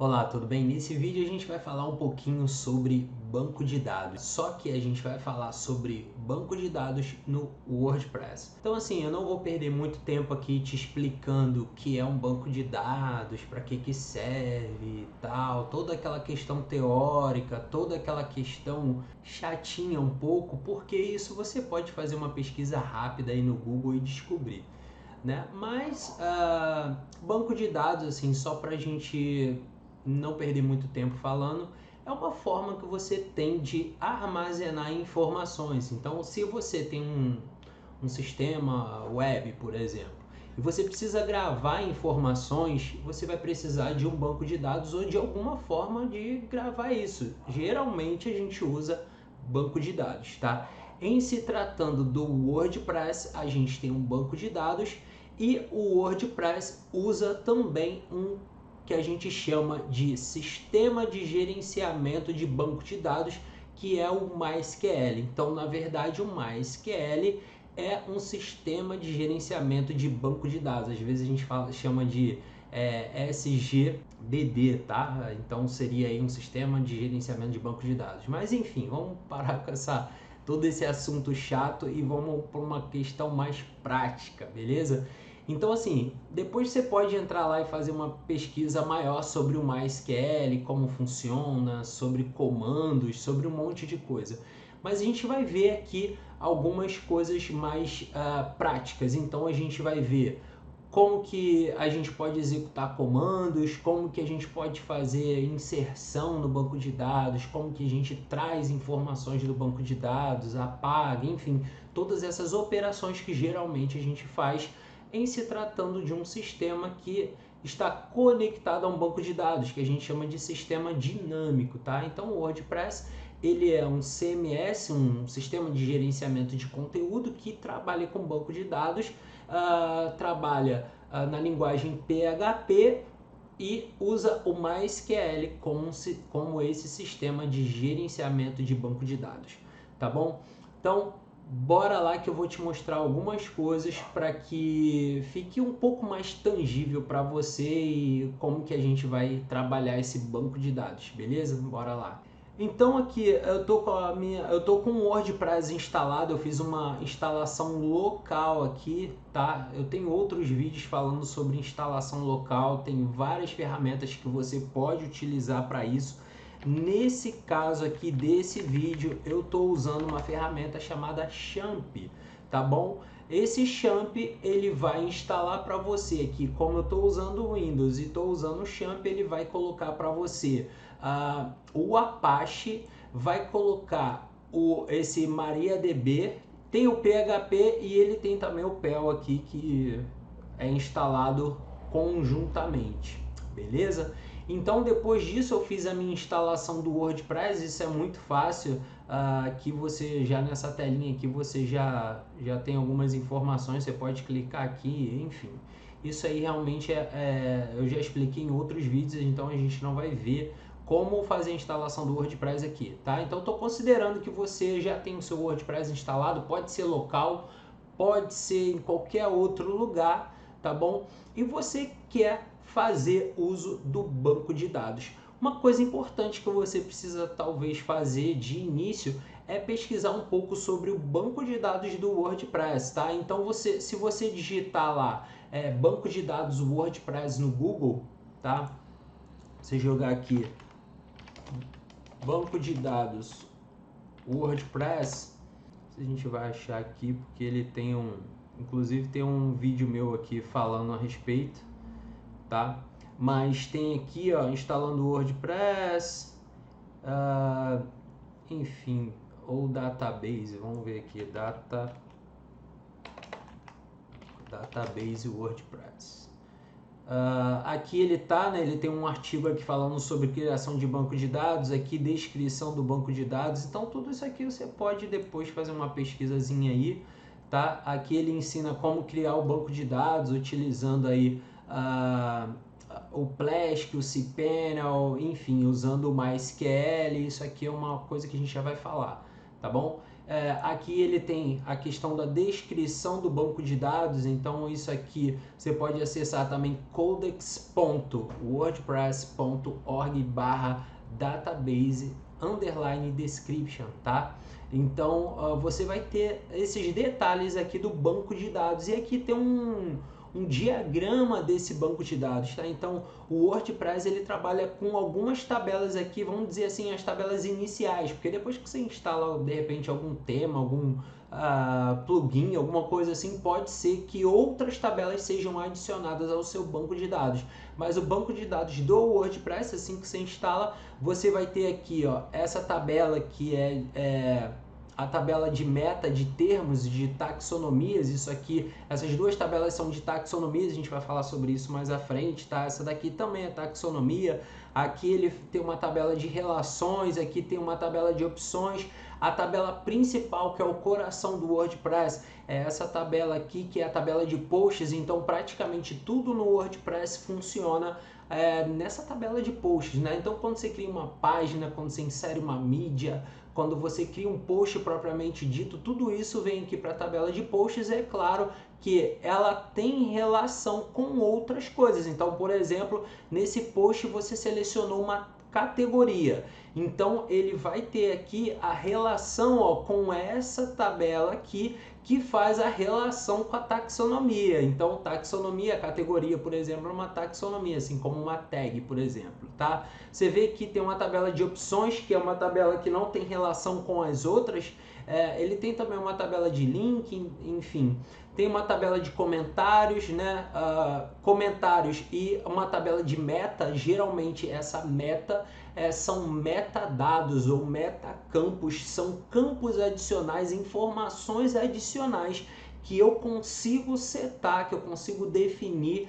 Olá, tudo bem? Nesse vídeo a gente vai falar um pouquinho sobre banco de dados, só que a gente vai falar sobre banco de dados no WordPress. Então assim, eu não vou perder muito tempo aqui te explicando o que é um banco de dados, para que serve e tal, toda aquela questão teórica, toda aquela questão chatinha um pouco, porque isso você pode fazer uma pesquisa rápida aí no Google e descobrir, né? Mas banco de dados, assim, só para a gente não perder muito tempo falando, é uma forma que você tem de armazenar informações. Então, se você tem um sistema web, por exemplo, e você precisa gravar informações, você vai precisar de um banco de dados ou de alguma forma de gravar isso. Geralmente a gente usa banco de dados, tá? Em se tratando do WordPress, a gente tem um banco de dados e o WordPress usa também um que a gente chama de sistema de gerenciamento de banco de dados, que é o MySQL. Então, na verdade, o MySQL é um sistema de gerenciamento de banco de dados. Às vezes a gente chama de SGBD, tá? Então seria aí um sistema de gerenciamento de banco de dados. Mas enfim, vamos parar com todo esse assunto chato e vamos para uma questão mais prática, beleza? Então assim, depois você pode entrar lá e fazer uma pesquisa maior sobre o MySQL, como funciona, sobre comandos, sobre um monte de coisa. Mas a gente vai ver aqui algumas coisas mais práticas. Então a gente vai ver como que a gente pode executar comandos, como que a gente pode fazer inserção no banco de dados, como que a gente traz informações do banco de dados, apaga, enfim, todas essas operações que geralmente a gente faz em se tratando de um sistema que está conectado a um banco de dados, que a gente chama de sistema dinâmico, tá? Então o WordPress ele é um CMS, um sistema de gerenciamento de conteúdo que trabalha com banco de dados, trabalha na linguagem PHP e usa o MySQL como esse sistema de gerenciamento de banco de dados, tá bom? Então, bora lá que eu vou te mostrar algumas coisas para que fique um pouco mais tangível para você e como que a gente vai trabalhar esse banco de dados, beleza? Bora lá. Então aqui eu tô com o WordPress instalado, eu fiz uma instalação local aqui, tá? Eu tenho outros vídeos falando sobre instalação local, tem várias ferramentas que você pode utilizar para isso. Nesse caso aqui desse vídeo, eu estou usando uma ferramenta chamada Champ, tá bom? Esse Champ ele vai instalar para você aqui, como eu estou usando o Windows e estou usando o Champ, ele vai colocar para você o Apache, vai colocar esse MariaDB, tem o PHP e ele tem também o PEL aqui que é instalado conjuntamente, beleza? Então depois disso eu fiz a minha instalação do WordPress, isso é muito fácil, que você já nessa telinha aqui você já tem algumas informações, você pode clicar aqui, enfim. Isso aí realmente eu já expliquei em outros vídeos, então a gente não vai ver como fazer a instalação do WordPress aqui, tá? Então estou considerando que você já tem o seu WordPress instalado, pode ser local, pode ser em qualquer outro lugar, tá bom? E você quer fazer uso do banco de dados. Uma coisa importante que você precisa talvez fazer de início é pesquisar um pouco sobre o banco de dados do WordPress, tá? Então se você digitar lá banco de dados WordPress no Google, tá? Você jogar aqui banco de dados WordPress, a gente vai achar aqui porque ele tem inclusive tem um vídeo meu aqui falando a respeito, tá? Mas tem aqui, ó, instalando o WordPress, enfim, ou database, vamos ver aqui, database WordPress. Aqui ele tá, né? Ele tem um artigo aqui falando sobre criação de banco de dados, aqui descrição do banco de dados. Então tudo isso aqui você pode depois fazer uma pesquisazinha aí, tá? Aqui ele ensina como criar o banco de dados utilizando aí o Plesk, o cPanel, enfim, usando o MySQL. Isso aqui é uma coisa que a gente já vai falar, tá bom? Aqui ele tem a questão da descrição do banco de dados, então isso aqui você pode acessar também codex.wordpress.org/database_description, tá? Então você vai ter esses detalhes aqui do banco de dados, e aqui tem um diagrama desse banco de dados, tá? Então o WordPress ele trabalha com algumas tabelas aqui, vamos dizer assim, as tabelas iniciais, porque depois que você instala de repente algum tema, algum plugin, alguma coisa assim, pode ser que outras tabelas sejam adicionadas ao seu banco de dados. Mas o banco de dados do WordPress, assim que você instala, você vai ter aqui, ó, essa tabela que é a tabela de meta de termos, de taxonomias. Isso aqui, essas duas tabelas são de taxonomias, a gente vai falar sobre isso mais à frente, tá? Essa daqui também é taxonomia. Aqui ele tem uma tabela de relações, aqui tem uma tabela de opções. A tabela principal, que é o coração do WordPress, é essa tabela aqui, que é a tabela de posts. Então praticamente tudo no WordPress funciona nessa tabela de posts, né? Então quando você cria uma página, quando você insere uma mídia, quando você cria um post propriamente dito, tudo isso vem aqui para a tabela de posts. É claro que ela tem relação com outras coisas. Então, por exemplo, nesse post você selecionou uma categoria. Então, ele vai ter aqui a relação, ó, com essa tabela aqui, que faz a relação com a taxonomia. Então, taxonomia, categoria, por exemplo, é uma taxonomia, assim como uma tag, por exemplo, tá? Você vê que tem uma tabela de opções, que é uma tabela que não tem relação com as outras. Ele tem também uma tabela de link, enfim. Tem uma tabela de comentários, né? Comentários e uma tabela de meta. Geralmente essa meta são metadados ou metacampos, são campos adicionais, informações adicionais que eu consigo setar, que eu consigo definir,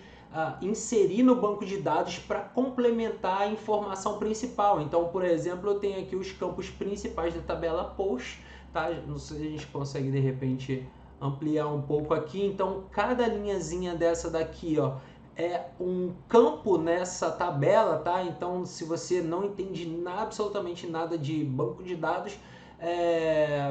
inserir no banco de dados para complementar a informação principal. Então, por exemplo, eu tenho aqui os campos principais da tabela post, tá? Não sei se a gente consegue de repente ampliar um pouco aqui. Então, cada linhazinha dessa daqui, ó, é um campo nessa tabela, tá? Então, se você não entende absolutamente nada de banco de dados,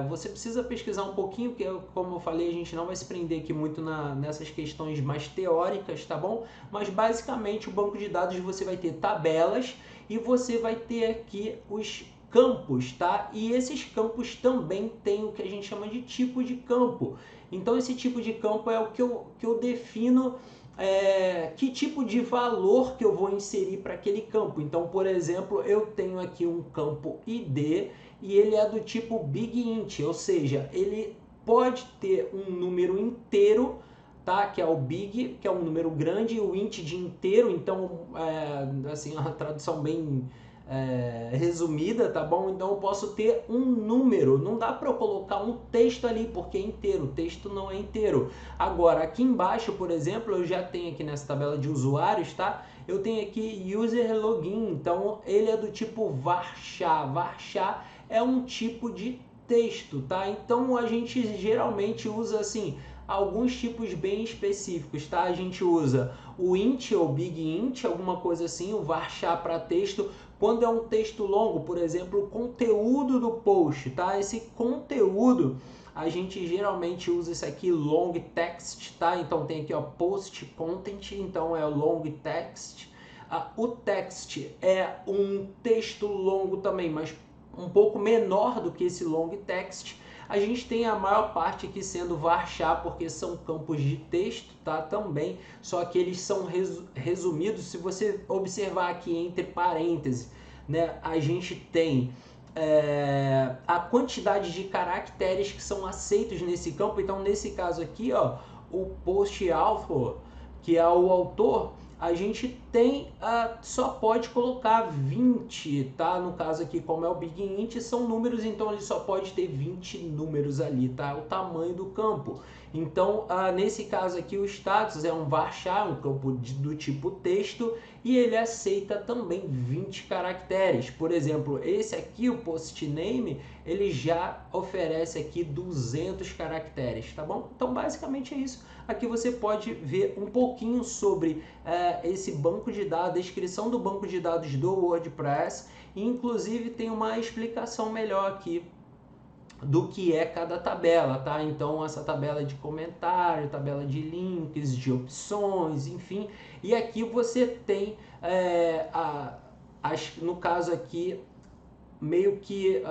você precisa pesquisar um pouquinho, porque, como eu falei, a gente não vai se prender aqui muito nessas questões mais teóricas, tá bom? Mas, basicamente, o banco de dados você vai ter tabelas e você vai ter aqui os campos, tá? E esses campos também tem o que a gente chama de tipo de campo. Então, esse tipo de campo é o que eu defino que tipo de valor que eu vou inserir para aquele campo. Então, por exemplo, eu tenho aqui um campo ID e ele é do tipo Big Int, ou seja, ele pode ter um número inteiro, tá? Que é o Big, que é um número grande, e o Int de inteiro. Então, assim, uma tradução bem resumida, tá bom? Então eu posso ter um número, não dá para eu colocar um texto ali porque é inteiro, o texto não é inteiro. Agora aqui embaixo, por exemplo, eu já tenho aqui nessa tabela de usuários, tá? Eu tenho aqui user login, então ele é do tipo varchar. Varchar é um tipo de texto, tá? Então a gente geralmente usa assim alguns tipos bem específicos, tá? A gente usa o int ou big int, alguma coisa assim, o varchar para texto. Quando é um texto longo, por exemplo, o conteúdo do post, tá? Esse conteúdo, a gente geralmente usa isso aqui, long text, tá? Então tem aqui, ó, post content, então é o long text. O text é um texto longo também, mas um pouco menor do que esse long text. A gente tem a maior parte aqui sendo varchar, porque são campos de texto, tá? Também, só que eles são resumidos. Se você observar aqui entre parênteses, né, a gente tem a quantidade de caracteres que são aceitos nesse campo. Então, nesse caso aqui, ó, o post author, que é o autor, a gente tem, só pode colocar 20, tá? No caso aqui, como é o Big Int, são números, então ele só pode ter 20 números ali, tá? O tamanho do campo. Então, nesse caso aqui, o status é um varchar, um campo do tipo texto, e ele aceita também 20 caracteres. Por exemplo, esse aqui, o post name, ele já oferece aqui 200 caracteres, tá bom? Então, basicamente é isso. Aqui você pode ver um pouquinho sobre esse banco de dados, a descrição do banco de dados do WordPress, e inclusive tem uma explicação melhor aqui do que é cada tabela, tá? Então essa tabela de comentário, tabela de links, de opções, enfim. E aqui você tem, no caso aqui, meio que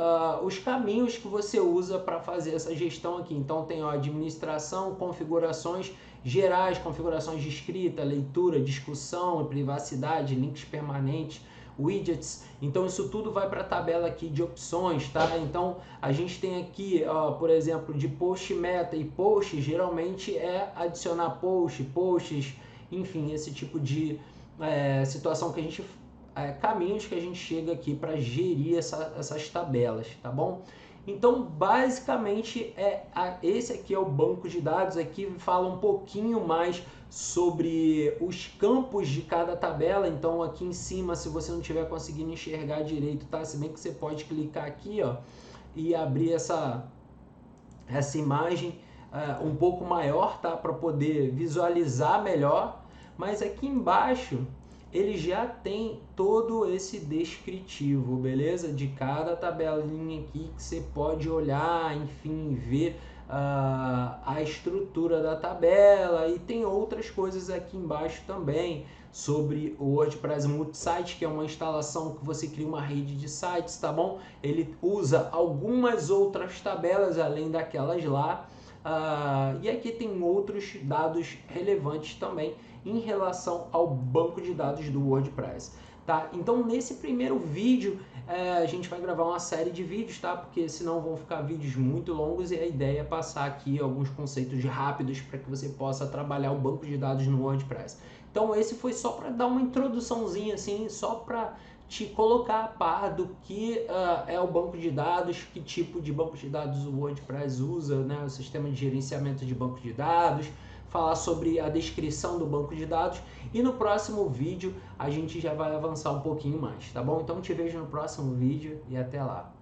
os caminhos que você usa para fazer essa gestão aqui. Então tem administração, configurações gerais, configurações de escrita, leitura, discussão, privacidade, links permanentes, widgets. Então isso tudo vai para a tabela aqui de opções, tá? Então a gente tem aqui, por exemplo, de post meta e post, geralmente é adicionar posts, enfim, esse tipo de situação que a gente caminhos que a gente chega aqui para gerir essas tabelas, tá bom? Então, basicamente, esse aqui é o banco de dados. Aqui fala um pouquinho mais sobre os campos de cada tabela. Então, aqui em cima, se você não estiver conseguindo enxergar direito, tá? Se bem que você pode clicar aqui, ó, e abrir essa imagem um pouco maior, tá? Para poder visualizar melhor. Mas aqui embaixo ele já tem todo esse descritivo, beleza? De cada tabelinha aqui que você pode olhar, enfim, ver a estrutura da tabela, e tem outras coisas aqui embaixo também sobre o WordPress Multisite, que é uma instalação que você cria uma rede de sites, tá bom? Ele usa algumas outras tabelas além daquelas lá. E aqui tem outros dados relevantes também em relação ao banco de dados do WordPress, tá? Então nesse primeiro vídeo a gente vai gravar uma série de vídeos, tá? Porque senão vão ficar vídeos muito longos, e a ideia é passar aqui alguns conceitos rápidos para que você possa trabalhar o banco de dados no WordPress. Então esse foi só para dar uma introduçãozinha assim, só para te colocar a par do que é o banco de dados, que tipo de banco de dados o WordPress usa, né? O sistema de gerenciamento de banco de dados, falar sobre a descrição do banco de dados, e no próximo vídeo a gente já vai avançar um pouquinho mais, tá bom? Então te vejo no próximo vídeo e até lá.